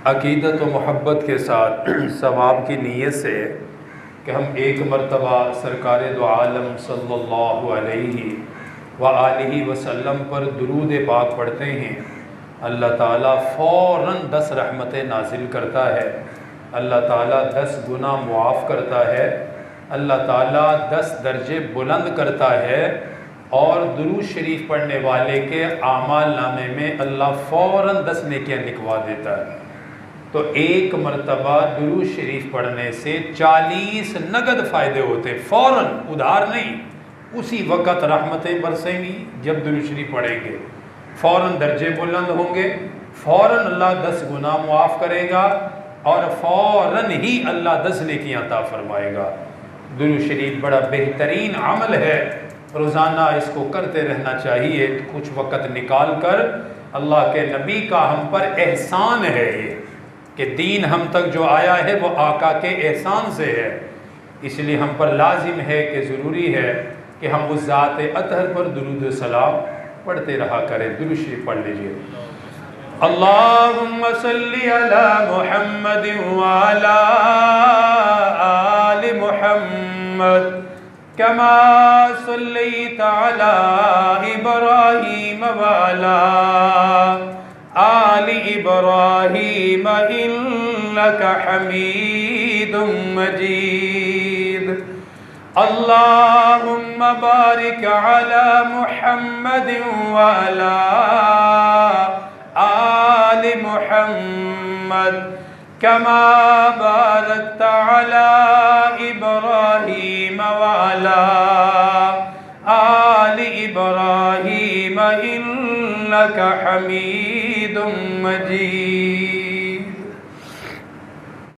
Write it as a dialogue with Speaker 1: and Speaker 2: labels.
Speaker 1: अक़ीदत व मोहब्बत के साथ सवाब की नीयत से कि हम एक मरतबा सरकार दो आलम सल्लल्लाहु अलैहि व आलिहि वसल्लम पर दुरूद पाक पढ़ते हैं, अल्लाह ताला फ़ौरन 10 रहमतें नाजिल करता है, अल्लाह ताला 10 गुनाह मुआफ़ करता है, अल्लाह ताला 10 दर्जे बुलंद करता है और दुरूद शरीफ पढ़ने वाले के आमाल नामे में अल्लाह फ़ौरन 10 नेकियां लिखवा देता है। तो एक मरतबा दुरूद शरीफ पढ़ने से 40 नगद फ़ायदे होते, फ़ौरन, उधार नहीं, उसी वक़्त रहमतें बरसेंगी। जब दुरूद शरीफ पढ़ेंगे फ़ौरन दर्जे बुलंद होंगे, फ़ौरन अल्लाह 10 गुनाह मुआफ़ करेगा और फ़ौरन ही अल्लाह 10 नेकियां अता फरमाएगा। दुरूद शरीफ बड़ा बेहतरीन अमल है, रोज़ाना इसको करते रहना चाहिए। कुछ वक़्त निकाल कर, अल्लाह के नबी का हम पर एहसान है ये कि दीन हम तक जो आया है वो आका के एहसान से है, इसलिए हम पर लाजिम है कि ज़रूरी है कि हम उस ज़ात अतहर पर दुरूद सलाम पढ़ते रहा करें। दुरूद शरीफ पढ़ लीजिए। अल्लाहुम्मा सल्ली अला मुहम्मद व अला आलि मुहम्मद कमा सल्लैता अला इब्राहीम व अला आलि इब्राहीम इन्नका हमीदुम मजीद। अल्लाहुम्मा बारिक अला मुहम्मद व अला आलि मुहम्मद कमा बारकता अला इब्राहीम व अला आलि इब्राहीम इन्नका हमीदुम मजीद।